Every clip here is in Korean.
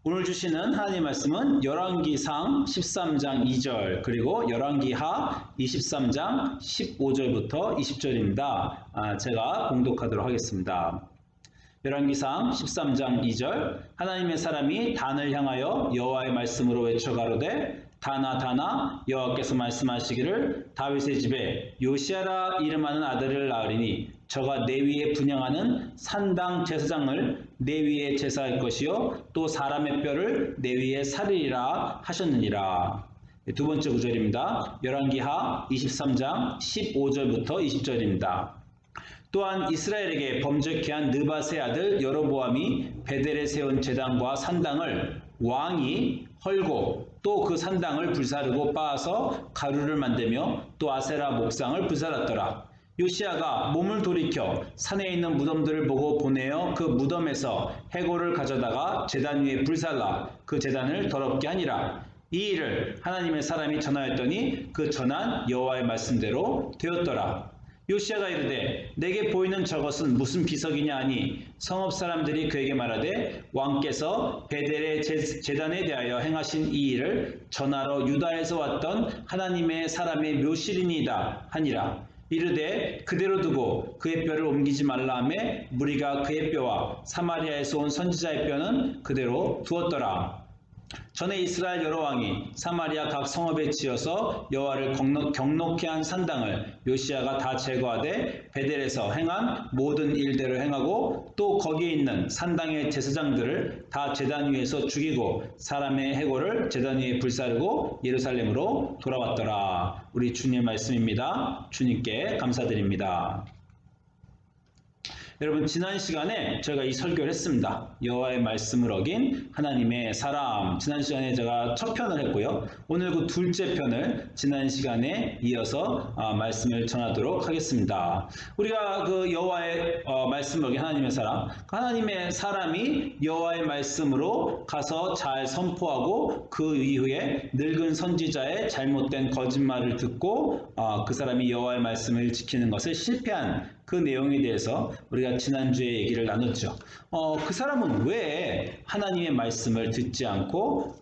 오늘 주시는 하나님 말씀은 열왕기상 13장 2절 그리고 열왕기하 23장 15절부터 20절입니다. 제가 봉독하도록 하겠습니다. 열왕기상 13장 2절 하나님의 사람이 단을 향하여 여호와의 말씀으로 외쳐 가로되 다나 다나 여호와께서 말씀하시기를 다윗의 집에 요시아라 이름하는 아들을 낳으리니 저가 내 위에 분향하는 산당 제사장을 내 위에 제사할 것이요 또 사람의 뼈를 내 위에 살리리라 하셨느니라. 두 번째 구절입니다. 열왕기하 23장 15절부터 20절입니다. 또한 이스라엘에게 범죄케 한 느밧의 아들 여로보암이 베델에 세운 제단과 산당을 왕이 헐고 또 그 산당을 불사르고 빻아서 가루를 만들며 또 아세라 목상을 불살랐더라. 요시아가 몸을 돌이켜 산에 있는 무덤들을 보고 보내어 그 무덤에서 해골을 가져다가 제단 위에 불살라 그 제단을 더럽게 하니라. 이 일을 하나님의 사람이 전하였더니 그 전한 여호와의 말씀대로 되었더라. 요시아가 이르되 내게 보이는 저것은 무슨 비석이냐 하니 성읍 사람들이 그에게 말하되 왕께서 베델의 제단에 대하여 행하신 이 일을 전하러 유다에서 왔던 하나님의 사람의 묘실이니이다 하니라. 이르되 그대로 두고 그의 뼈를 옮기지 말라 하며 무리가 그의 뼈와 사마리아에서 온 선지자의 뼈는 그대로 두었더라. 전에 이스라엘 여러 왕이 사마리아 각 성읍에 지어서 여호와를 경록케 한 산당을 요시아가 다 제거하되 베델에서 행한 모든 일대로 행하고 또 거기에 있는 산당의 제사장들을 다 제단 위에서 죽이고 사람의 해골을 제단 위에 불사르고 예루살렘으로 돌아왔더라. 우리 주님의 말씀입니다. 주님께 감사드립니다. 여러분, 지난 시간에 저희가 이 설교를 했습니다. 여호와의 말씀을 어긴 하나님의 사람. 지난 시간에 제가 첫 편을 했고요. 오늘 그 둘째 편을 지난 시간에 이어서 말씀을 전하도록 하겠습니다. 우리가 그 여호와의 말씀을 어긴 하나님의 사람, 하나님의 사람이 여호와의 말씀으로 가서 잘 선포하고 그 이후에 늙은 선지자의 잘못된 거짓말을 듣고 그 사람이 여호와의 말씀을 지키는 것을 실패한 그 내용에 대해서 우리가 지난주에 얘기를 나눴죠. 그 사람은 왜 하나님의 말씀을 듣지 않고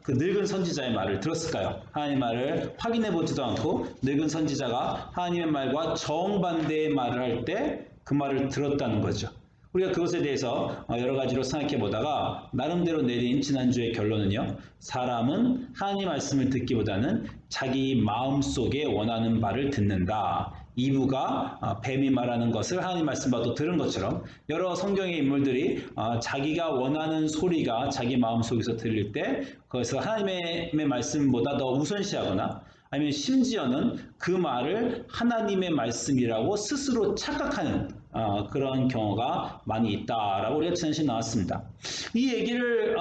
그 늙은 선지자의 말을 들었을까요? 하나님의 말을 확인해 보지도 않고 늙은 선지자가 하나님의 말과 정반대의 말을 할 때 그 말을 들었다는 거죠. 우리가 그것에 대해서 여러 가지로 생각해 보다가 나름대로 내린 지난주의 결론은요. 사람은 하나님 말씀을 듣기보다는 자기 마음속에 원하는 바를 듣는다. 이브가 뱀이 말하는 것을 하나님 말씀과도 들은 것처럼 여러 성경의 인물들이 자기가 원하는 소리가 자기 마음속에서 들릴 때 그것을 하나님의 말씀보다 더 우선시하거나 아니면 심지어는 그 말을 하나님의 말씀이라고 스스로 착각하는 그런 경우가 많이 있다라고 우리가 지난 시간에 나왔습니다. 이 얘기를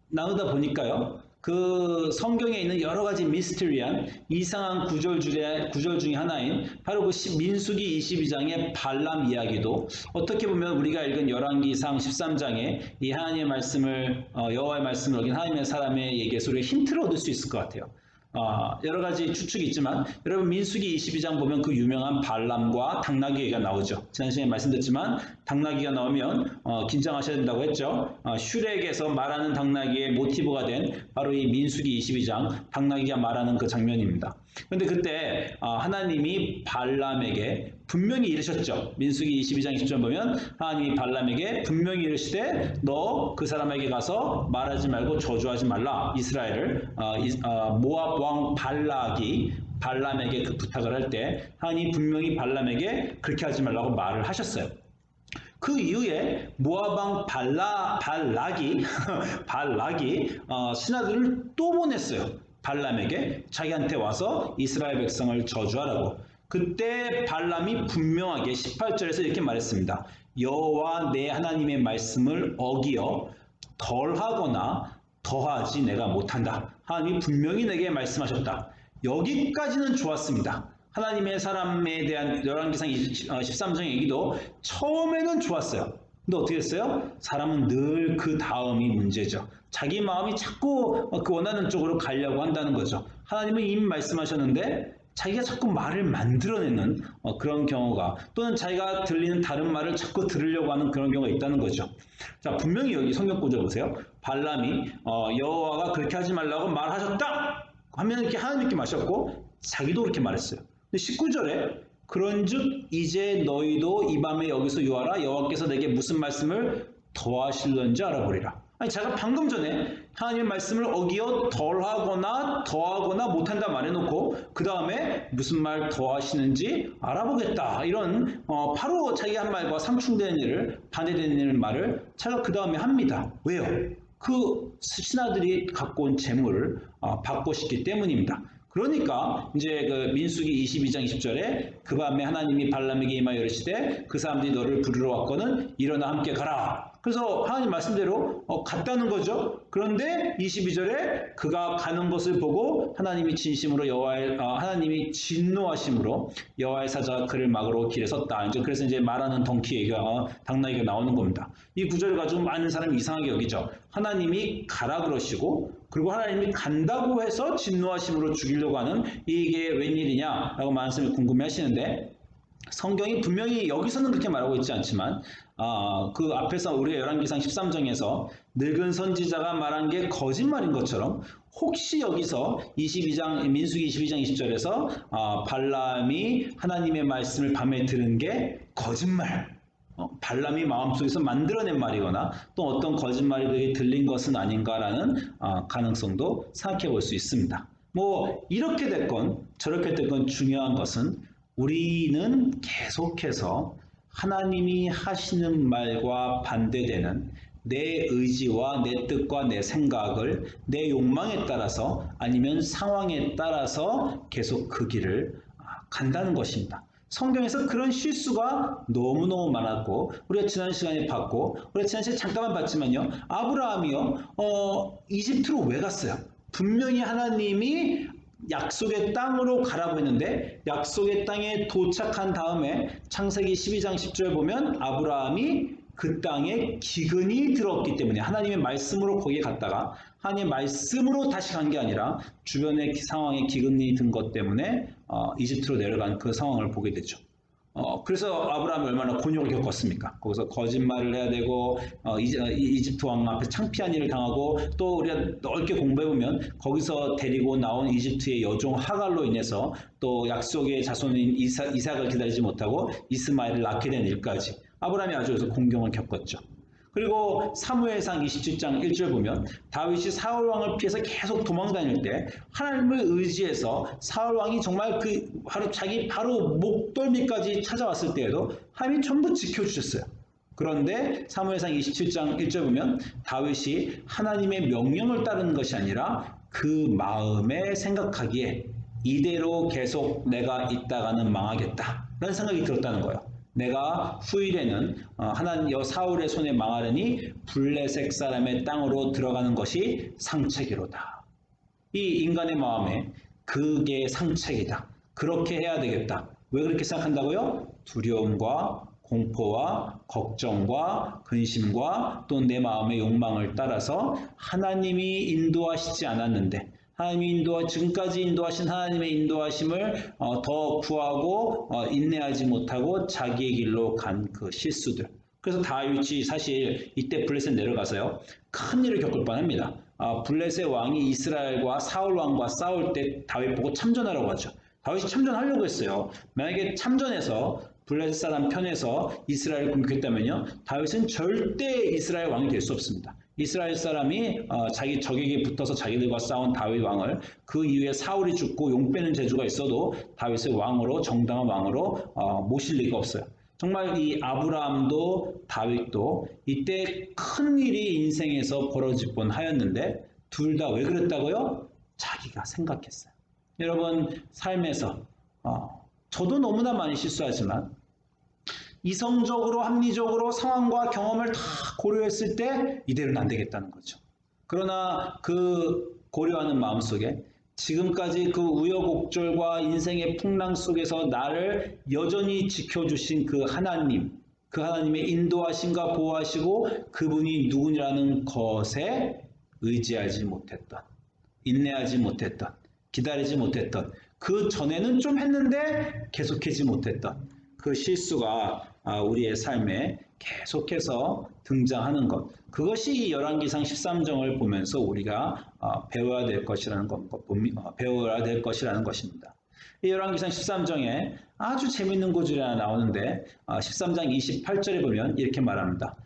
나누다 보니까요. 그 성경에 있는 여러 가지 미스터리한 이상한 구절 중에 하나인 바로 그 민수기 22장의 발람 이야기도 어떻게 보면 우리가 읽은 열왕기상 13장에 이 하나님의 말씀을 여호와의 말씀을 어긴 하나님의 사람의 얘기에서 우리가 힌트를 얻을 수 있을 것 같아요. 여러 가지 추측이 있지만 여러분 민수기 22장 보면 그 유명한 발람과 당나귀 얘기가 나오죠. 지난 시간에 말씀드렸지만 당나귀가 나오면 긴장하셔야 된다고 했죠. 슈렉에서 말하는 당나귀의 모티브가 된 바로 이 민수기 22장 당나귀가 말하는 그 장면입니다. 그런데 그때 하나님이 발람에게 분명히 이르셨죠. 민수기 22장 20절 보면 하나님이 발람에게 분명히 이르시되 너 그 사람에게 가서 말하지 말고 저주하지 말라. 이스라엘을 모압 왕 발락이 발람에게 그 부탁을 할 때 하나님이 분명히 발람에게 그렇게 하지 말라고 말을 하셨어요. 그 이후에 모압 왕 발락이 신하들을 또 보냈어요. 발람에게 자기한테 와서 이스라엘 백성을 저주하라고. 그때 발람이 분명하게 18절에서 이렇게 말했습니다. 여호와 내 하나님의 말씀을 어기어 덜하거나 더하지 내가 못한다. 하나님이 분명히 내게 말씀하셨다. 여기까지는 좋았습니다. 하나님의 사람에 대한 열왕기상 13장 얘기도 처음에는 좋았어요. 근데 어떻게 됐어요? 사람은 늘 그 다음이 문제죠. 자기 마음이 자꾸 그 원하는 쪽으로 가려고 한다는 거죠. 하나님은 이미 말씀하셨는데 자기가 자꾸 말을 만들어내는 그런 경우가, 또는 자기가 들리는 다른 말을 자꾸 들으려고 하는 그런 경우가 있다는 거죠. 자, 분명히 여기 성경 구절 보세요. 발람이 여호와가 그렇게 하지 말라고 말하셨다 하면 이렇게 하나님께 마셨고 자기도 그렇게 말했어요. 근데 19절에 그런즉 이제 너희도 이 밤에 여기서 유하라. 여호와께서 내게 무슨 말씀을 더하실런지 알아보리라. 아니, 제가 방금 전에 하나님의 말씀을 어기어 덜하거나 더하거나 못한다 말해놓고 그 다음에 무슨 말 더하시는지 알아보겠다. 이런 바로 자기 한 말과 상충되는 일을, 반대되는 말을 제가 그 다음에 합니다. 왜요? 그 신하들이 갖고 온 재물을 받고 싶기 때문입니다. 그러니까 이제 그 민수기 22장 20절에 그 밤에 하나님이 발람에게 임하여 이르시되 그 사람들이 너를 부르러 왔거든 일어나 함께 가라. 그래서 하나님 말씀대로 갔다는 거죠. 그런데 22절에 그가 가는 것을 보고 하나님이 진심으로 하나님이 진노하심으로 여호와의 사자가 그를 막으러 길에 섰다. 이제 그래서 이제 말하는 덩키 얘기가 당나귀가 나오는 겁니다. 이 구절을 가지고 많은 사람이 이상하게 여기죠. 하나님이 가라 그러시고 그리고 하나님이 간다고 해서 진노하심으로 죽이려고 하는 이게 웬일이냐라고 많은 사람이 궁금해 하시는데, 성경이 분명히 여기서는 그렇게 말하고 있지 않지만 그 앞에서 우리가 열왕기상 13장에서 늙은 선지자가 말한 게 거짓말인 것처럼 혹시 여기서 민수기 22장 20절에서 발람이 하나님의 말씀을 밤에 들은 게 거짓말, 발람이 마음속에서 만들어낸 말이거나 또 어떤 거짓말이 들린 것은 아닌가라는 가능성도 생각해 볼 수 있습니다. 뭐 이렇게 됐건 저렇게 됐건 중요한 것은 우리는 계속해서 하나님이 하시는 말과 반대되는 내 의지와 내 뜻과 내 생각을 내 욕망에 따라서 아니면 상황에 따라서 계속 그 길을 간다는 것입니다. 성경에서 그런 실수가 너무너무 많았고 우리가 지난 시간에 봤고 우리가 지난 시간에 잠깐만 봤지만요. 아브라함이요. 이집트로 왜 갔어요? 분명히 하나님이 약속의 땅으로 가라고 했는데 약속의 땅에 도착한 다음에 창세기 12장 10절 보면 아브라함이 그 땅에 기근이 들었기 때문에 하나님의 말씀으로 거기에 갔다가 하나님의 말씀으로 다시 간 게 아니라 주변의 상황에 기근이 든 것 때문에 이집트로 내려간 그 상황을 보게 되죠. 그래서 아브라함이 얼마나 곤욕을 겪었습니까? 거기서 거짓말을 해야 되고 이집트 왕 앞에 창피한 일을 당하고 또 우리가 넓게 공부해보면 거기서 데리고 나온 이집트의 여종 하갈로 인해서 또 약속의 자손인 이삭을 기다리지 못하고 이스마엘을 낳게 된 일까지 아브라함이 아주 그래서 공경을 겪었죠. 그리고 사무엘상 27장 1절 보면 다윗이 사울왕을 피해서 계속 도망다닐 때 하나님을 의지해서 사울왕이 정말 자기 바로 목덜미까지 찾아왔을 때에도 하나님이 전부 지켜주셨어요. 그런데 사무엘상 27장 1절 보면 다윗이 하나님의 명령을 따르는 것이 아니라 그 마음에 생각하기에 이대로 계속 내가 있다가는 망하겠다 라는 생각이 들었다는 거예요. 내가 후일에는 사울의 손에 망하려니 블레셋 사람의 땅으로 들어가는 것이 상책이로다. 이 인간의 마음에 그게 상책이다. 그렇게 해야 되겠다. 왜 그렇게 생각한다고요? 두려움과 공포와 걱정과 근심과 또 내 마음의 욕망을 따라서 하나님이 인도하시지 않았는데 지금까지 인도하신 하나님의 인도하심을 더 구하고 인내하지 못하고 자기의 길로 간 그 실수들. 그래서 다윗이 사실 이때 블레셋 내려가서요. 큰 일을 겪을 뻔합니다. 블레셋 왕이 이스라엘과 사울 왕과 싸울 때 다윗 보고 참전하라고 하죠. 다윗이 참전하려고 했어요. 만약에 참전해서 블레셋 사람 편에서 이스라엘을 공격했다면요. 다윗은 절대 이스라엘 왕이 될 수 없습니다. 이스라엘 사람이 자기 적에게 붙어서 자기들과 싸운 다윗 왕을 그 이후에 사울이 죽고 용 빼는 재주가 있어도 다윗을 왕으로 정당한 왕으로 모실 리가 없어요. 정말 이 아브라함도 다윗도 이때 큰 일이 인생에서 벌어질 뻔하였는데 둘 다 왜 그랬다고요? 자기가 생각했어요. 여러분 삶에서 저도 너무나 많이 실수하지만 이성적으로 합리적으로 상황과 경험을 다 고려했을 때 이대로는 안 되겠다는 거죠. 그러나 그 고려하는 마음속에 지금까지 그 우여곡절과 인생의 풍랑 속에서 나를 여전히 지켜주신 그 하나님의 인도하심과 보호하시고 그분이 누구냐는 것에 의지하지 못했던, 인내하지 못했던, 기다리지 못했던, 그 전에는 좀 했는데 계속하지 못했던 그 실수가 우리의 삶에 계속해서 등장하는 것, 그것이 이 열왕기상 13장을 보면서 우리가 배워야 될 것이라는 배워야 될 것이라는 것입니다. 이 열왕기상 13장에 아주 재밌는 구절이 하나 나오는데 13장 28절에 보면 이렇게 말합니다.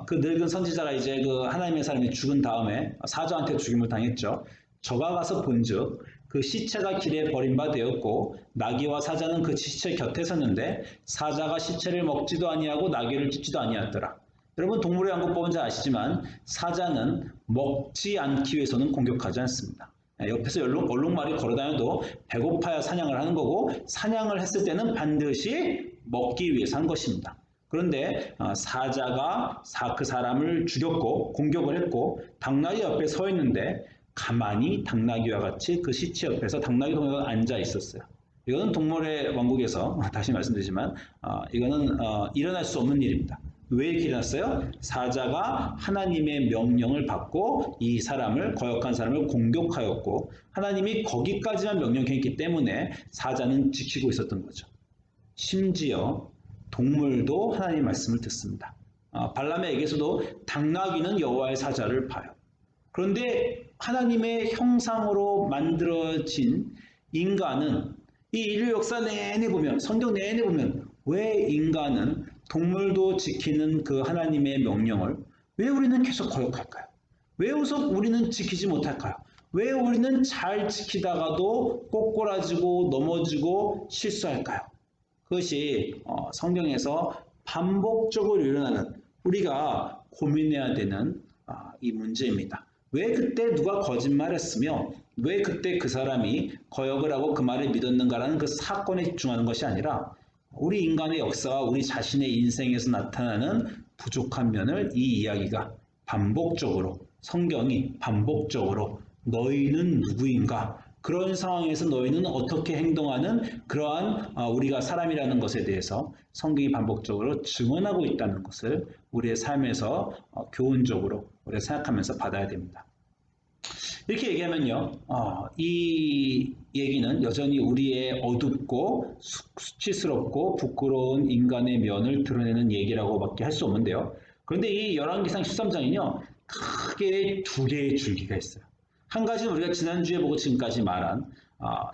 그 늙은 선지자가 이제 그 하나님의 사람이 죽은 다음에 사자한테 죽임을 당했죠. 저가 가서 본즉 그 시체가 길에 버림받았고 나귀와 사자는 그 시체 곁에 섰는데 사자가 시체를 먹지도 아니하고 나귀를 찢지도 아니하더라. 여러분 동물의 왕국 보면 아시지만 사자는 먹지 않기 위해서는 공격하지 않습니다. 옆에서 얼룩말이 걸어다녀도 배고파야 사냥을 하는 거고 사냥을 했을 때는 반드시 먹기 위해서 한 것입니다. 그런데 사자가 그 사람을 죽였고 공격을 했고 당나귀 옆에 서 있는데 가만히 당나귀와 같이 그 시체 옆에서 당나귀 동료가 앉아 있었어요. 이거는 동물의 왕국에서 다시 말씀드리지만 이거는 일어날 수 없는 일입니다. 왜 이렇게 일어났어요? 사자가 하나님의 명령을 받고 이 사람을, 거역한 사람을 공격하였고 하나님이 거기까지만 명령했기 때문에 사자는 지키고 있었던 거죠. 심지어 동물도 하나님의 말씀을 듣습니다. 발람에게서도 당나귀는 여호와의 사자를 봐요. 그런데 하나님의 형상으로 만들어진 인간은 이 인류 역사 내내 보면, 성경 내내 보면 왜 인간은 동물도 지키는 그 하나님의 명령을 왜 우리는 계속 거역할까요? 왜 우리는 지키지 못할까요? 왜 우리는 잘 지키다가도 꼬꾸라지고 넘어지고 실수할까요? 그것이 성경에서 반복적으로 일어나는 우리가 고민해야 되는 이 문제입니다. 왜 그때 누가 거짓말했으며 왜 그때 그 사람이 거역을 하고 그 말을 믿었는가라는 그 사건에 집중하는 것이 아니라 우리 인간의 역사와 우리 자신의 인생에서 나타나는 부족한 면을 이 이야기가 반복적으로, 성경이 반복적으로 너희는 누구인가? 그런 상황에서 너희는 어떻게 행동하는 그러한 우리가 사람이라는 것에 대해서 성경이 반복적으로 증언하고 있다는 것을 우리의 삶에서 교훈적으로 우리가 생각하면서 받아야 됩니다. 이렇게 얘기하면요, 이 얘기는 여전히 우리의 어둡고 수치스럽고 부끄러운 인간의 면을 드러내는 얘기라고밖에 할 수 없는데요. 그런데 이 열왕기상 13장은요, 크게 두 개의 줄기가 있어요. 한 가지는 우리가 지난주에 보고 지금까지 말한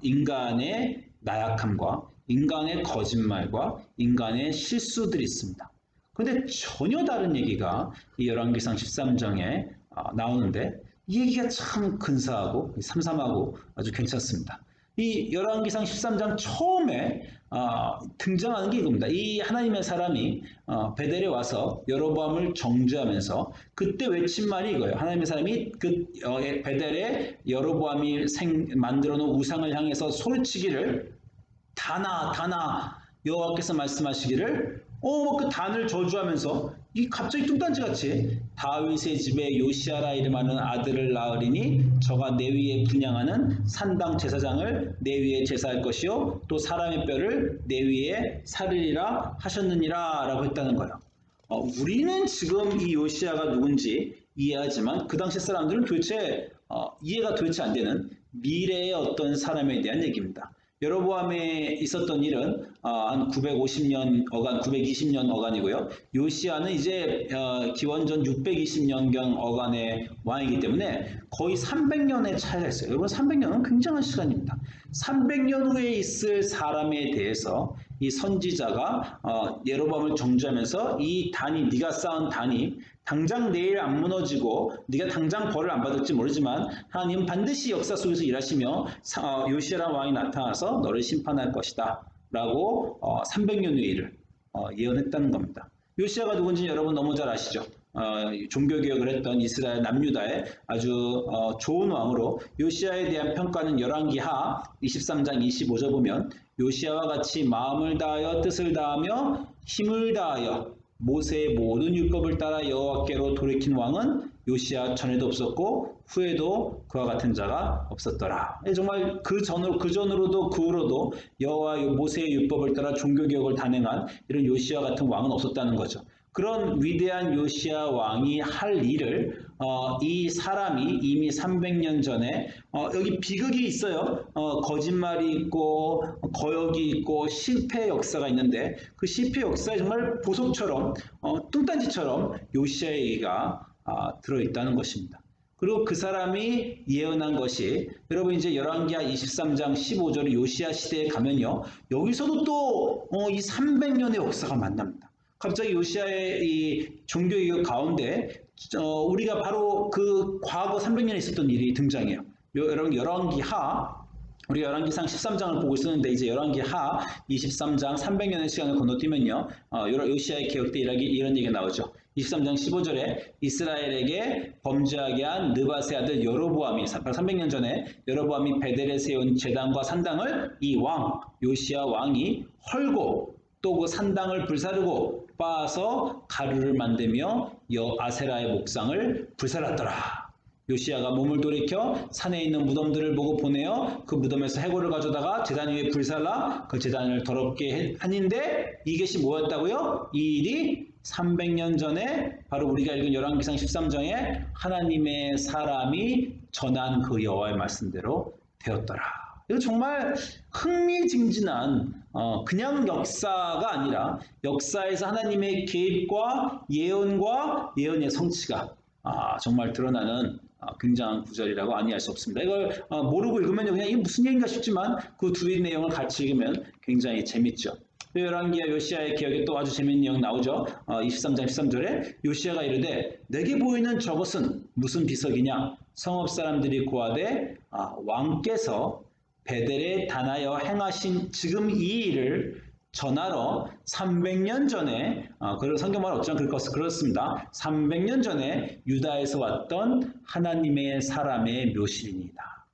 인간의 나약함과 인간의 거짓말과 인간의 실수들이 있습니다. 그런데 전혀 다른 얘기가 이 열왕기상 13장에 나오는데 이 얘기가 참 근사하고 삼삼하고 아주 괜찮습니다. 이 열왕기상 13장 처음에 등장하는 게 이겁니다. 이 하나님의 사람이 베델에 와서 여로보암을 정죄하면서 그때 외친 말이 이거예요. 하나님의 사람이 그 베델에 여로보암이 만들어 놓은 우상을 향해서 소리치기를 다나 여호와께서 말씀하시기를 그 단을 저주하면서 이 갑자기 뚱딴지같이 다윗의 집에 요시아라 이름하는 아들을 낳으리니 저가 내 위에 분향하는 산당 제사장을 내 위에 제사할 것이요 또 사람의 뼈를 내 위에 살리리라 하셨느니라 라고 했다는 거예요. 우리는 지금 이 요시아가 누군지 이해하지만 그 당시 사람들은 도대체 이해가 도대체 안 되는 미래의 어떤 사람에 대한 얘기입니다. 여로보암에 있었던 일은 한 950년 어간, 920년 어간이고요. 요시아는 이제 기원전 620년경 어간의 왕이기 때문에 거의 300년의 차이가 있어요. 여러분 300년은 굉장한 시간입니다. 300년 후에 있을 사람에 대해서 이 선지자가 여로보암을 정죄하면서 이 단이, 네가 쌓은 단이 당장 내일 안 무너지고 네가 당장 벌을 안 받을지 모르지만 하나님은 반드시 역사 속에서 일하시며 요시아라는 왕이 나타나서 너를 심판할 것이다 라고 300년 후의 일을 예언했다는 겁니다. 요시아가 누군지 여러분 너무 잘 아시죠? 종교개혁을 했던 이스라엘 남유다의 아주 좋은 왕으로 요시아에 대한 평가는 열왕기하 23장 25절 보면 요시아와 같이 마음을 다하여 뜻을 다하며 힘을 다하여 모세의 모든 율법을 따라 여호와께로 돌이킨 왕은 요시아 전에도 없었고 후에도 그와 같은 자가 없었더라. 정말 그 전으로도 그 후로도 여호와 모세의 율법을 따라 종교개혁을 단행한 이런 요시아 같은 왕은 없었다는 거죠. 그런 위대한 요시아 왕이 할 일을 이 사람이 이미 300년 전에 여기 비극이 있어요. 거짓말이 있고 거역이 있고 실패의 역사가 있는데 그 실패 역사에 정말 보석처럼 뚱딴지처럼 요시아의 얘기가 들어있다는 것입니다. 그리고 그 사람이 예언한 것이 여러분 이제 열왕기하 23장 15절 요시아 시대에 가면요. 여기서도 또 이 300년의 역사가 만납니다. 갑자기 요시아의 이 종교개혁 가운데 우리가 바로 그 과거 300년에 있었던 일이 등장해요. 여러분 우리가 열왕기상 13장을 보고 있었는데 이제 열왕기하 23장 300년의 시간을 건너뛰면요. 요시아의 개혁 때 이런 얘기가 나오죠. 23장 15절에 이스라엘에게 범죄하게 한 느밧의 아들 여로보암이 300년 전에 여로보암이 베델에 세운 제단과 산당을 이 왕 요시아 왕이 헐고 또 그 산당을 불사르고 빻아서 가루를 만들며 아세라의 목상을 불살랐더라. 요시아가 몸을 돌이켜 산에 있는 무덤들을 보고 보내어 그 무덤에서 해골을 가져다가 제단 위에 불살라 그 제단을 더럽게 하는데 이것이 뭐였다고요? 이 일이 300년 전에 바로 우리가 읽은 열왕기상 13장에 하나님의 사람이 전한 그 여호와의 말씀대로 되었더라. 이거 정말 흥미진진한 그냥 역사가 아니라 역사에서 하나님의 개입과 예언과 예언의 성취가 정말 드러나는 굉장한 구절이라고 아니할 수 없습니다. 이걸 모르고 읽으면 그냥 이게 무슨 얘기인가 싶지만 그 두 내용을 같이 읽으면 굉장히 재밌죠. 열왕기하 요시아의 기억에 또 아주 재밌는 내용 나오죠. 23장 13절에 요시아가 이르되 내게 보이는 저것은 무슨 비석이냐? 성읍 사람들이 고하되 왕께서 베델에 단하여 행하신 지금 이 일을 전하러 300년 전에 그런 성경말 어쩌면 그렇습니다. 300년 전에 유다에서 왔던 하나님의 사람의 묘실이니이다.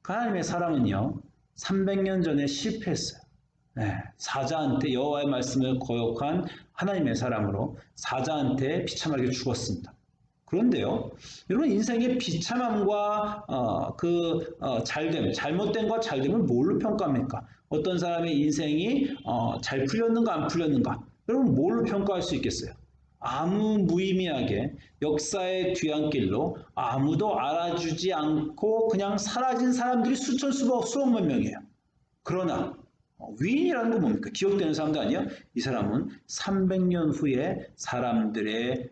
그 하나님의 사람은요 300년 전에 실패했어요. 사자한테 여호와의 말씀을 거역한 하나님의 사람으로 사자한테 비참하게 죽었습니다. 그런데요, 여러분 인생의 비참함과 잘됨, 잘못됨과 잘됨을 뭘로 평가합니까? 어떤 사람의 인생이 잘 풀렸는가 안 풀렸는가? 여러분 뭘로 평가할 수 있겠어요? 아무 무의미하게 역사의 뒤안길로 아무도 알아주지 않고 그냥 사라진 사람들이 수억만 명이에요. 그러나 위인이라는 건 뭡니까? 기억되는 사람도 아니에요? 이 사람은 300년 후에 사람들의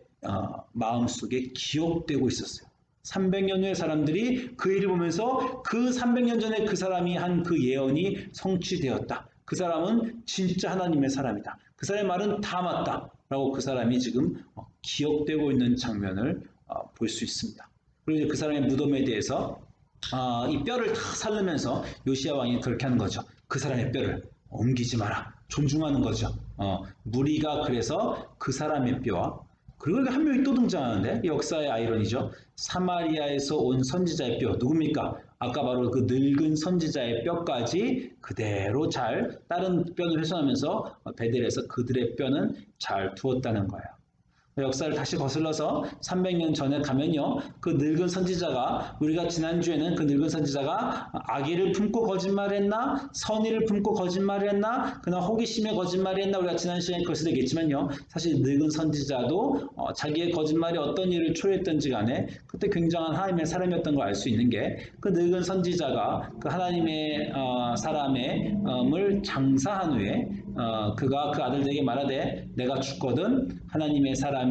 마음속에 기억되고 있었어요. 300년 후에 사람들이 그 일을 보면서 그 300년 전에 그 사람이 한 그 예언이 성취되었다. 그 사람은 진짜 하나님의 사람이다. 그 사람의 말은 다 맞다. 라고 그 사람이 지금 기억되고 있는 장면을 볼 수 있습니다. 그리고 그 사람의 무덤에 대해서 이 뼈를 다 살르면서 요시아 왕이 그렇게 하는 거죠. 그 사람의 뼈를 옮기지 마라. 존중하는 거죠. 무리가 그래서 그 사람의 뼈와 그리고 한 명이 또 등장하는데 역사의 아이러니죠. 사마리아에서 온 선지자의 뼈 누굽니까? 아까 바로 그 늙은 선지자의 뼈까지 그대로 잘 다른 뼈를 훼손하면서 베델에서 그들의 뼈는 잘 두었다는 거예요. 역사를 다시 거슬러서 300년 전에 가면요. 그 늙은 선지자가 우리가 지난주에는 그 늙은 선지자가 악의를 품고 거짓말했나 선의를 품고 거짓말했나 그나 호기심에 거짓말했나 우리가 지난 시간에 그것을 얘기했지만요. 사실 늙은 선지자도 자기의 거짓말이 어떤 일을 초래했던지 간에 그때 굉장한 하나님의 사람이었던 걸 알 수 있는 게 그 늙은 선지자가 그 하나님의 사람의 을 장사한 후에 그가 그 아들들에게 말하되 내가 죽거든 하나님의 사람을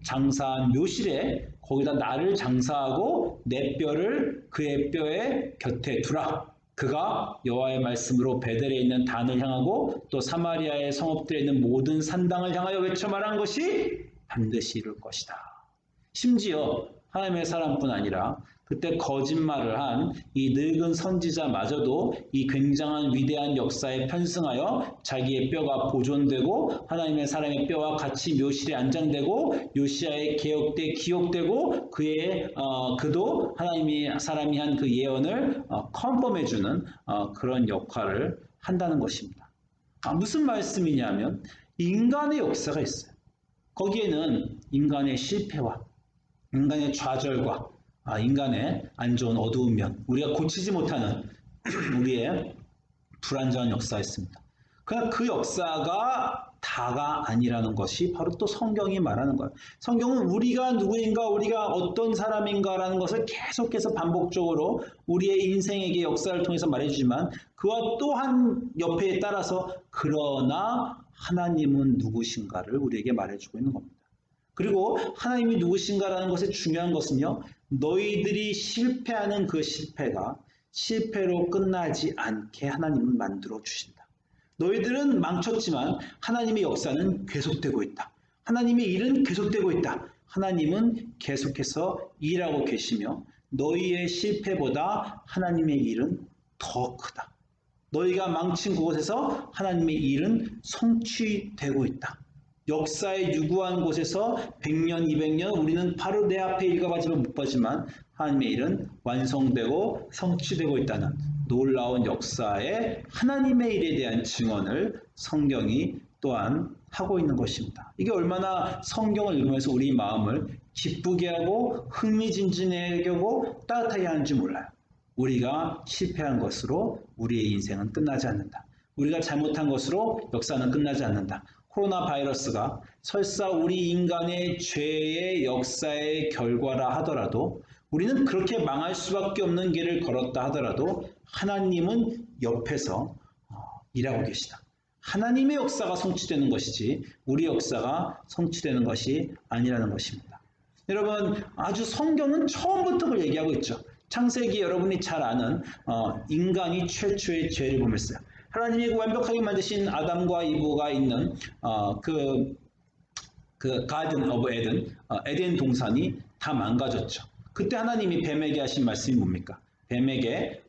장사한 묘실에 거기다 나를 장사하고 내 뼈를 그의 뼈에 곁에 두라. 그가 여호와의 말씀으로 베델에 있는 단을 향하고 또 사마리아의 성읍들에 있는 모든 산당을 향하여 외쳐 말한 것이 반드시 이룰 것이다. 심지어 하나님의 사람뿐 아니라 그때 거짓말을 한 이 늙은 선지자마저도 이 굉장한 위대한 역사에 편승하여 자기의 뼈가 보존되고 하나님의 사람의 뼈와 같이 묘실에 안장되고 요시아의 개혁 때 기억되고 그도 하나님의 사람이 한 그 예언을 컨펌해주는 그런 역할을 한다는 것입니다. 무슨 말씀이냐면 인간의 역사가 있어요. 거기에는 인간의 실패와 인간의 좌절과 인간의 안 좋은 어두운 면, 우리가 고치지 못하는 우리의 불완전한 역사가 있습니다. 그러나 그 역사가 다가 아니라는 것이 바로 또 성경이 말하는 거예요. 성경은 우리가 누구인가, 우리가 어떤 사람인가라는 것을 계속해서 반복적으로 우리의 인생에게 역사를 통해서 말해주지만 그와 또한 옆에 따라서 그러나 하나님은 누구신가를 우리에게 말해주고 있는 겁니다. 그리고 하나님이 누구신가라는 것의 중요한 것은요, 너희들이 실패하는 그 실패가 실패로 끝나지 않게 하나님은 만들어 주신다. 너희들은 망쳤지만 하나님의 역사는 계속되고 있다. 하나님의 일은 계속되고 있다. 하나님은 계속해서 일하고 계시며 너희의 실패보다 하나님의 일은 더 크다. 너희가 망친 그곳에서 하나님의 일은 성취되고 있다. 역사의 유구한 곳에서 100년, 200년 우리는 바로 내 앞에 일가바지로 못 보지만 하나님의 일은 완성되고 성취되고 있다는 놀라운 역사의 하나님의 일에 대한 증언을 성경이 또한 하고 있는 것입니다. 이게 얼마나 성경을 읽으면서 우리 마음을 기쁘게 하고 흥미진진하게 하고 따뜻하게 하는지 몰라요. 우리가 실패한 것으로 우리의 인생은 끝나지 않는다. 우리가 잘못한 것으로 역사는 끝나지 않는다. 코로나 바이러스가 설사 우리 인간의 죄의 역사의 결과라 하더라도 우리는 그렇게 망할 수밖에 없는 길을 걸었다 하더라도 하나님은 옆에서 일하고 계시다. 하나님의 역사가 성취되는 것이지 우리 역사가 성취되는 것이 아니라는 것입니다. 여러분, 아주 성경은 처음부터 그걸 얘기하고 있죠. 창세기 여러분이 잘 아는 인간이 최초의 죄를 범했어요. 하나님이 완벽하게 만드신 아담과 이브가 있는 그 가든 오브 에덴, 에덴 동산이 다 망가졌죠. 그때 하나님이 뱀에게 하신 말씀이 뭡니까? 뱀에게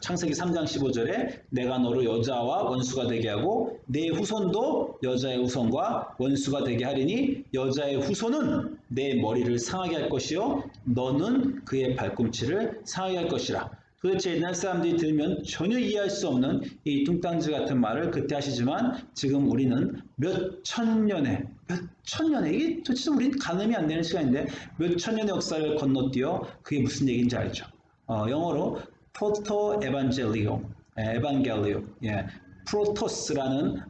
창세기 3장 15절에 내가 너로 여자와 원수가 되게 하고 내 후손도 여자의 후손과 원수가 되게 하리니 여자의 후손은 내 머리를 상하게 할 것이요 너는 그의 발꿈치를 상하게 할 것이라. 도대체 옛날 사람들이 들으면 전혀 이해할 수 없는 이 뚱딴지 같은 말을 그때 하시지만 지금 우리는 몇 천 년의 이게 도대체 우리는 가늠이 안 되는 시간인데 몇 천 년의 역사를 건너뛰어 그게 무슨 얘기인지 알죠? 영어로 프로토 에반젤리오, 프로토스라는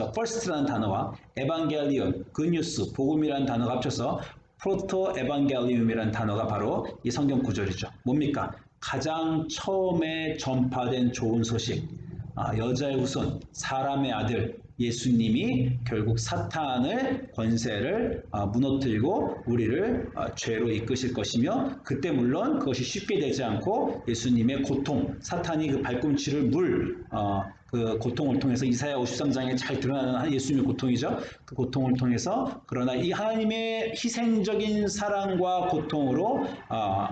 first라는 단어와 에반겔리온, 굿뉴스, 복음이라는 단어가 합쳐서 프로토 에반겔리움이라는 단어가 바로 이 성경 구절이죠. 뭡니까? 가장 처음에 전파된 좋은 소식, 여자의 후손, 사람의 아들 예수님이 결국 사탄의 권세를 무너뜨리고 우리를 죄로 이끄실 것이며 그때 물론 그것이 쉽게 되지 않고 예수님의 고통, 사탄이 그 발꿈치를 그 고통을 통해서 이사야 53장에 잘 드러나는 예수님의 고통이죠. 그 고통을 통해서 그러나 이 하나님의 희생적인 사랑과 고통으로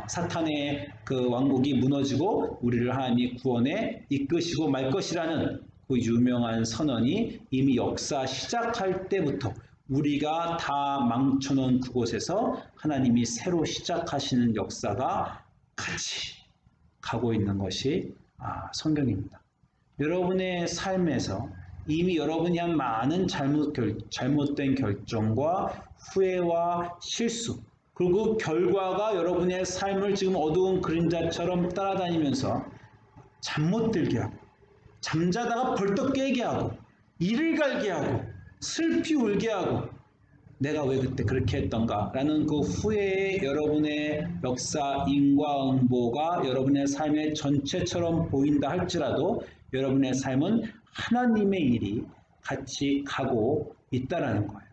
사탄의 그 왕국이 무너지고 우리를 하나님이 구원에 이끄시고 말 것이라는 그 유명한 선언이 이미 역사 시작할 때부터 우리가 다 망쳐놓은 그곳에서 하나님이 새로 시작하시는 역사가 같이 가고 있는 것이 성경입니다. 여러분의 삶에서 이미 여러분이 한 많은 잘못된 결정과 후회와 실수 그리고 그 결과가 여러분의 삶을 지금 어두운 그림자처럼 따라다니면서 잠 못 들게 하고 잠자다가 벌떡 깨게 하고 이를 갈게 하고 슬피 울게 하고 내가 왜 그때 그렇게 했던가 라는 그 후회의 여러분의 역사 인과응보가 여러분의 삶의 전체처럼 보인다 할지라도 여러분의 삶은 하나님의 일이 같이 가고 있다라는 거예요.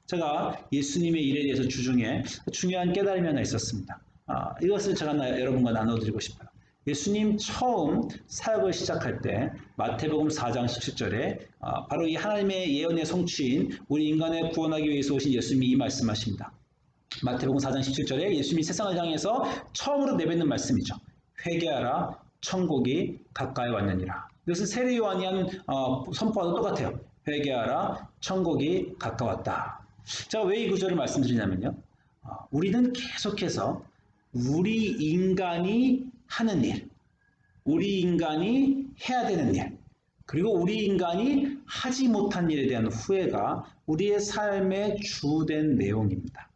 제가 예수님의 일에 대해서 주중에 중요한 깨달음이 하나 있었습니다. 이것을 제가 여러분과 나눠드리고 싶어요. 예수님 처음 사역을 시작할 때 마태복음 4장 17절에 바로 이 하나님의 예언의 성취인 우리 인간을 구원하기 위해서 오신 예수님이 이 말씀하십니다. 마태복음 4장 17절에 예수님이 세상을 향해서 처음으로 내뱉는 말씀이죠. 회개하라 천국이 가까이 왔느니라. 이것은 세례 요한이 한 선포와도 똑같아요. 회개하라 천국이 가까웠다. 제가 왜 이 구절을 말씀드리냐면요. 우리는 계속해서 우리 인간이 하는 일, 우리 인간이 해야 되는 일, 그리고 우리 인간이 하지 못한 일에 대한 후회가 우리의 삶의 주된 내용입니다.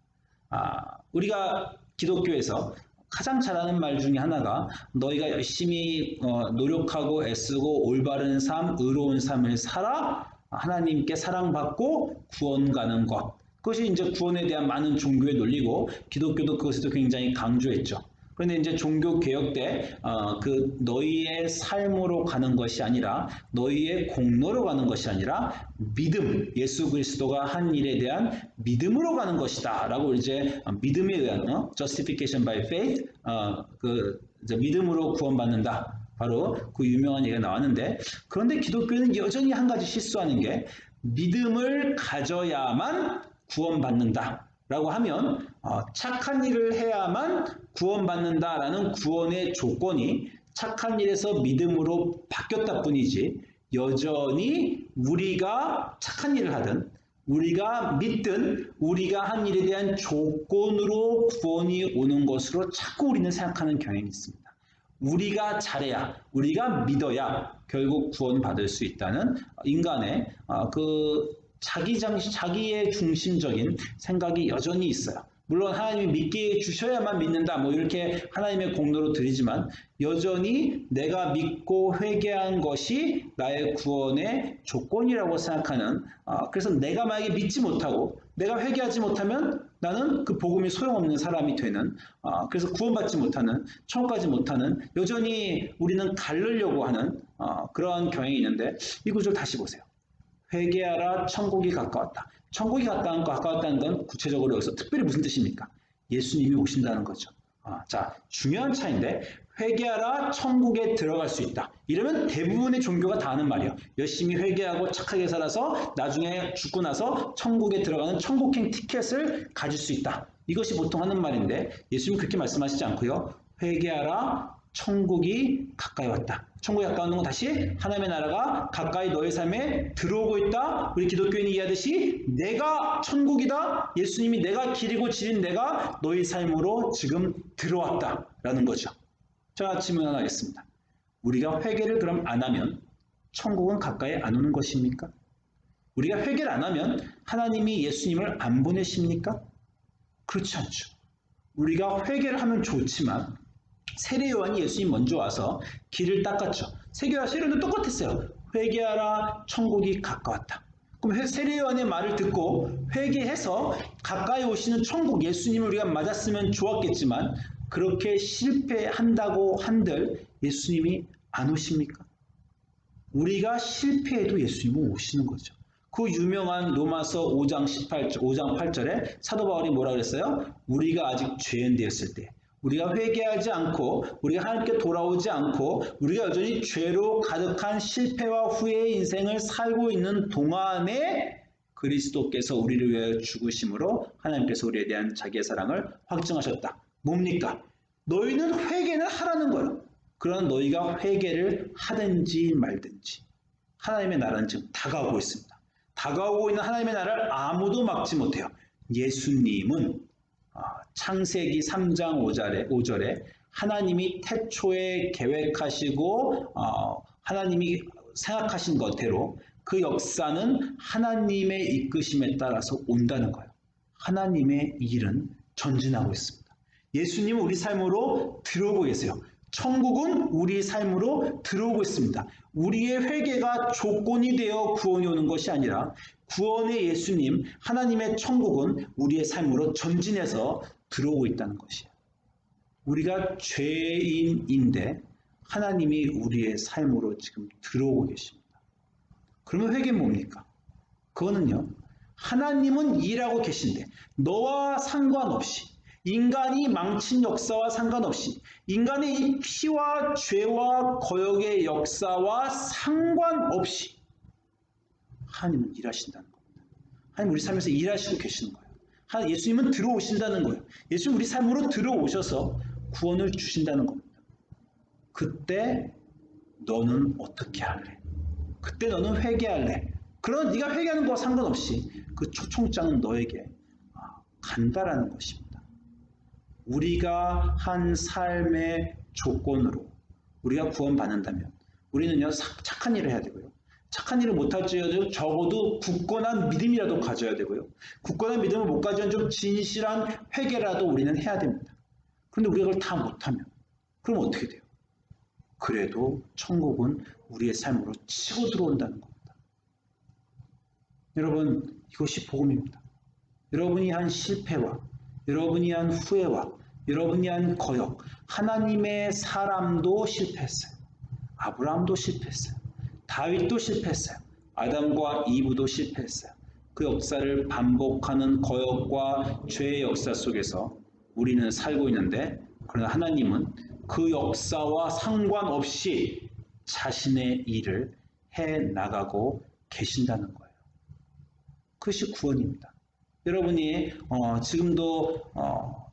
우리가 기독교에서 가장 잘하는 말 중에 하나가 너희가 열심히 노력하고 애쓰고 올바른 삶, 의로운 삶을 살아 하나님께 사랑받고 구원 가는 것. 그것이 이제 구원에 대한 많은 종교의 논리고 기독교도 그것에도 굉장히 강조했죠. 그런데 이제 종교 개혁 때 그 너희의 삶으로 가는 것이 아니라 너희의 공로로 가는 것이 아니라 믿음, 예수 그리스도가 한 일에 대한 믿음으로 가는 것이다라고 이제 믿음에 의한 justification by faith, 그 이제 믿음으로 구원받는다. 바로 그 유명한 얘기가 나왔는데, 그런데 기독교는 여전히 한 가지 실수하는 게 믿음을 가져야만 구원받는다 라고 하면 착한 일을 해야만 구원받는다라는 구원의 조건이 착한 일에서 믿음으로 바뀌었다 뿐이지, 여전히 우리가 착한 일을 하든 우리가 믿든 우리가 한 일에 대한 조건으로 구원이 오는 것으로 자꾸 우리는 생각하는 경향이 있습니다. 우리가 잘해야, 우리가 믿어야 결국 구원받을 수 있다는 인간의 자기의 중심적인 생각이 여전히 있어요. 물론 하나님이 믿게 해주셔야만 믿는다, 뭐 이렇게 하나님의 공로로 드리지만 여전히 내가 믿고 회개한 것이 나의 구원의 조건이라고 생각하는, 그래서 내가 만약에 믿지 못하고 내가 회개하지 못하면 나는 그 복음이 소용없는 사람이 되는, 그래서 구원받지 못하는, 천국 가지 못하는, 여전히 우리는 가르려고 하는 그러한 경향이 있는데, 이 구절 다시 보세요. 회개하라, 천국이 가까웠다. 천국이 가까웠다는 건 구체적으로 여기서 특별히 무슨 뜻입니까? 예수님이 오신다는 거죠. 자, 중요한 차이인데, 회개하라, 천국에 들어갈 수 있다. 이러면 대부분의 종교가 다 하는 말이에요. 열심히 회개하고 착하게 살아서 나중에 죽고 나서 천국에 들어가는 천국행 티켓을 가질 수 있다. 이것이 보통 하는 말인데, 예수님은 그렇게 말씀하시지 않고요. 회개하라, 천국이 가까이 왔다. 천국이 가까이 오는 건 다시 하나님의 나라가 가까이 너의 삶에 들어오고 있다. 우리 기독교인이 이해하듯이 내가 천국이다. 예수님이 내가 길이고 진인 내가 너희 삶으로 지금 들어왔다라는 거죠. 자, 질문 하나 하겠습니다. 우리가 회개를 그럼 안 하면 천국은 가까이 안 오는 것입니까? 우리가 회개를 안 하면 하나님이 예수님을 안 보내십니까? 그렇지 않죠. 우리가 회개를 하면 좋지만 세례 요한이 예수님 먼저 와서 길을 닦았죠. 세례와 세례도 똑같았어요. 회개하라, 천국이 가까웠다. 그럼 세례 요한의 말을 듣고 회개해서 가까이 오시는 천국, 예수님을 우리가 맞았으면 좋았겠지만 그렇게 실패한다고 한들 예수님이 안 오십니까? 우리가 실패해도 예수님은 오시는 거죠. 그 유명한 로마서 5장 8절에 사도 바울이 뭐라 그랬어요? 우리가 아직 죄인 되었을 때, 우리가 회개하지 않고 우리가 하나님께 돌아오지 않고 우리가 여전히 죄로 가득한 실패와 후회의 인생을 살고 있는 동안에 그리스도께서 우리를 위하여 죽으심으로 하나님께서 우리에 대한 자기의 사랑을 확증하셨다. 뭡니까? 너희는 회개는 하라는 거예요. 그러나 너희가 회개를 하든지 말든지 하나님의 나라는 지금 다가오고 있습니다. 다가오고 있는 하나님의 나라를 아무도 막지 못해요. 예수님은 창세기 3장 5절에 하나님이 태초에 계획하시고 하나님이 생각하신 것대로 그 역사는 하나님의 이끄심에 따라서 온다는 거예요. 하나님의 일은 전진하고 있습니다. 예수님은 우리 삶으로 들어오고 계세요. 천국은 우리 삶으로 들어오고 있습니다. 우리의 회개가 조건이 되어 구원이 오는 것이 아니라 구원의 예수님, 하나님의 천국은 우리의 삶으로 전진해서 들어오고 있다는 것이에요. 우리가 죄인인데 하나님이 우리의 삶으로 지금 들어오고 계십니다. 그러면 회개는 뭡니까? 그거는요, 하나님은 일하고 계신데 너와 상관없이, 인간이 망친 역사와 상관없이, 인간의 이 피와 죄와 거역의 역사와 상관없이 하나님은 일하신다는 겁니다. 하나님 우리 삶에서 일하시고 계시는 거예요. 예수님은 들어오신다는 거예요. 예수님 우리 삶으로 들어오셔서 구원을 주신다는 겁니다. 그때 너는 어떻게 할래? 그때 너는 회개할래? 그러나 네가 회개하는 거와 상관없이 그 초청장은 너에게 간다라는 것입니다. 우리가 한 삶의 조건으로 우리가 구원받는다면 우리는요, 착한 일을 해야 되고요. 착한 일을 못할지라도 적어도 굳건한 믿음이라도 가져야 되고요. 굳건한 믿음을 못 가지면 좀 진실한 회개라도 우리는 해야 됩니다. 그런데 우리가 그걸 다 못하면 그럼 어떻게 돼요? 그래도 천국은 우리의 삶으로 치고 들어온다는 겁니다. 여러분, 이것이 복음입니다. 여러분이 한 실패와 여러분이 한 후회와 여러분이 한 거역, 하나님의 사람도 실패했어요. 아브라함도 실패했어요. 다윗도 실패했어요. 아담과 이브도 실패했어요. 그 역사를 반복하는 거역과 죄의 역사 속에서 우리는 살고 있는데, 그러나 하나님은 그 역사와 상관없이 자신의 일을 해 나가고 계신다는 거예요. 그것이 구원입니다. 여러분이 지금도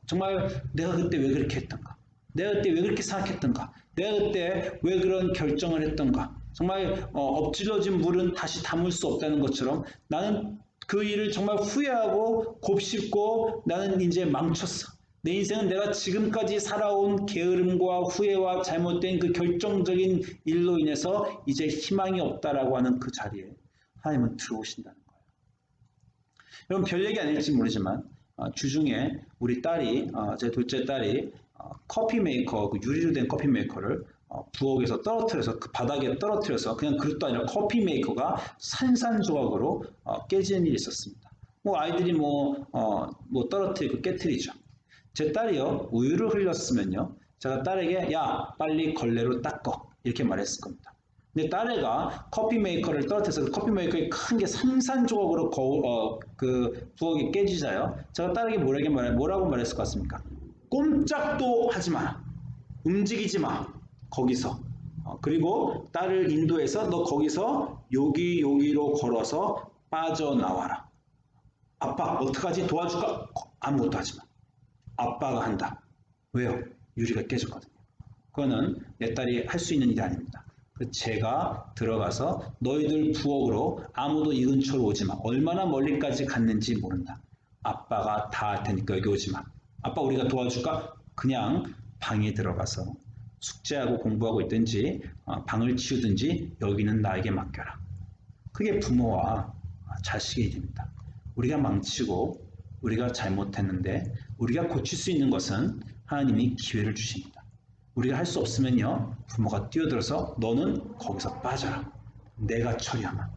정말 내가 그때 왜 그렇게 했던가, 내가 그때 왜 그렇게 생각했던가, 내가 그때 왜 그런 결정을 했던가, 정말 엎질러진 물은 다시 담을 수 없다는 것처럼 나는 그 일을 정말 후회하고 곱씹고 나는 이제 망쳤어. 내 인생은 내가 지금까지 살아온 게으름과 후회와 잘못된 그 결정적인 일로 인해서 이제 희망이 없다라고 하는 그 자리에 하나님은 들어오신다는 거예요. 여러분, 별 얘기 아닐지 모르지만 주중에 우리 딸이, 제 둘째 딸이 커피 메이커, 그 유리로 된 커피 메이커를 부엌에서 떨어뜨려서, 그 바닥에 떨어뜨려서, 그냥 그릇도 아니라 커피 메이커가 산산조각으로 깨지는 일이 있었습니다. 뭐 아이들이 뭐 떨어뜨리고 깨트리죠. 제 딸이요, 우유를 흘렸으면요, 제가 딸에게 야 빨리 걸레로 닦어 이렇게 말했을 겁니다. 근데 딸애가 커피 메이커를 떨어뜨려서 커피 메이커에 큰 게 산산조각으로 그 부엌에 깨지자요, 제가 딸에게 뭐라고 말했을 것 같습니까? 꼼짝도 하지 마, 움직이지 마, 거기서. 그리고 딸을 인도해서 너 거기서 여기로 걸어서 빠져나와라. 아빠 어떡하지? 도와줄까? 아무것도 하지 마. 아빠가 한다. 왜요? 유리가 깨졌거든요. 그거는 내 딸이 할 수 있는 일이 아닙니다. 제가 들어가서 너희들 부엌으로 아무도 이 근처로 오지 마. 얼마나 멀리까지 갔는지 모른다. 아빠가 다 할 테니까 여기 오지 마. 아빠 우리가 도와줄까? 그냥 방에 들어가서 숙제하고 공부하고 있든지 방을 치우든지 여기는 나에게 맡겨라. 그게 부모와 자식의 일입니다. 우리가 망치고 우리가 잘못했는데 우리가 고칠 수 있는 것은 하나님이 기회를 주십니다. 우리가 할 수 없으면요, 부모가 뛰어들어서 너는 거기서 빠져라. 내가 처리하마.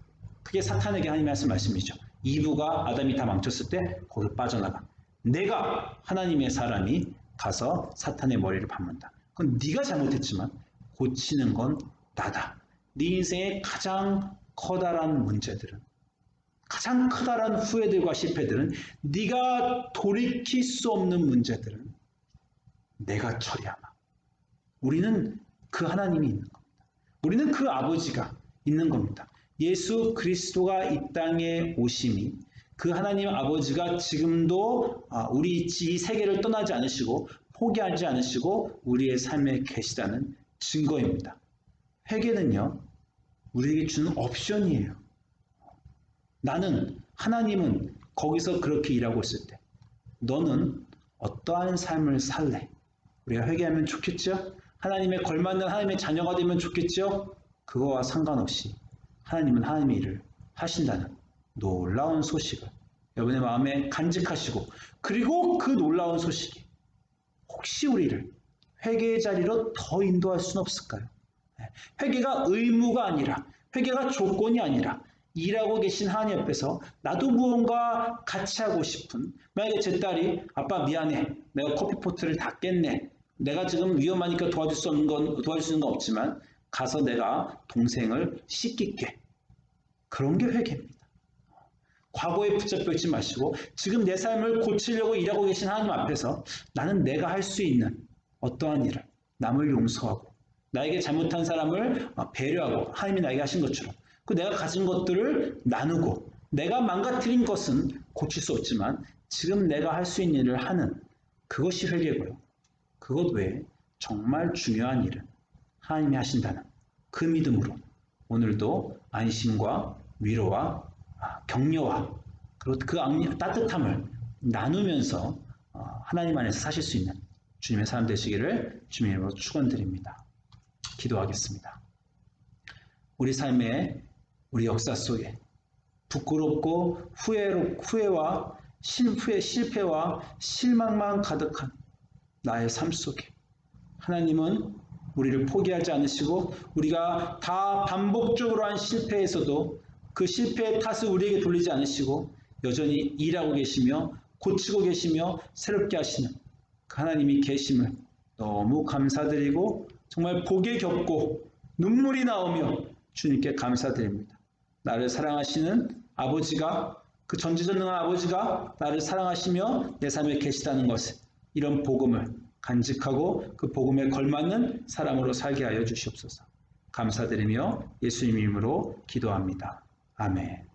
그게 사탄에게 하나님의 하신 말씀이죠. 이브가 아담이 다 망쳤을 때 거기서 빠져나가. 내가 하나님의 사람이 가서 사탄의 머리를 밟는다. 그건 네가 잘못했지만 고치는 건 나다. 네 인생의 가장 커다란 문제들은, 가장 커다란 후회들과 실패들은, 네가 돌이킬 수 없는 문제들은 내가 처리하마. 우리는 그 하나님이 있는 겁니다. 우리는 그 아버지가 있는 겁니다. 예수 그리스도가 이 땅에 오심이, 그 하나님 아버지가 지금도 우리 이 세계를 떠나지 않으시고 포기하지 않으시고 우리의 삶에 계시다는 증거입니다. 회개는요, 우리에게 주는 옵션이에요. 나는, 하나님은 거기서 그렇게 일하고 있을 때 너는 어떠한 삶을 살래? 우리가 회개하면 좋겠죠? 하나님의 걸맞는 하나님의 자녀가 되면 좋겠죠? 그거와 상관없이 하나님은 하나님의 일을 하신다는 놀라운 소식을 여러분의 마음에 간직하시고, 그리고 그 놀라운 소식이 혹시 우리를 회개의 자리로 더 인도할 수는 없을까요? 회개가 의무가 아니라, 회개가 조건이 아니라, 일하고 계신 하나님 옆에서 나도 무언가 같이 하고 싶은, 만약에 제 딸이 아빠 미안해, 내가 커피포트를 다 깼네, 내가 지금 위험하니까 도와줄 수 있는 건 없지만 가서 내가 동생을 씻길게. 그런 게 회개입니다. 과거에 붙잡혀 있지 마시고 지금 내 삶을 고치려고 일하고 계신 하나님 앞에서 나는 내가 할 수 있는 어떠한 일을, 남을 용서하고 나에게 잘못한 사람을 배려하고, 하나님이 나에게 하신 것처럼 그 내가 가진 것들을 나누고, 내가 망가뜨린 것은 고칠 수 없지만 지금 내가 할 수 있는 일을 하는, 그것이 회개고요. 그것 외에 정말 중요한 일은 하나님이 하신다는 그 믿음으로 오늘도 안심과 위로와 격려와 그리고 그 따뜻함을 나누면서 하나님 안에서 사실 수 있는 주님의 사람 되시기를 주님의 이름으로 축원드립니다. 기도하겠습니다. 우리 삶의, 우리 역사 속에 부끄럽고 후회와 실패와 실망만 가득한 나의 삶 속에 하나님은 우리를 포기하지 않으시고, 우리가 다 반복적으로 한 실패에서도 그 실패의 탓을 우리에게 돌리지 않으시고 여전히 일하고 계시며 고치고 계시며 새롭게 하시는 그 하나님이 계심을 너무 감사드리고 정말 복에 겹고 눈물이 나오며 주님께 감사드립니다. 나를 사랑하시는 아버지가, 그 전지전능한 아버지가 나를 사랑하시며 내 삶에 계시다는 것을, 이런 복음을 간직하고 그 복음에 걸맞는 사람으로 살게 하여 주시옵소서. 감사드리며 예수님 이름으로 기도합니다. 아멘.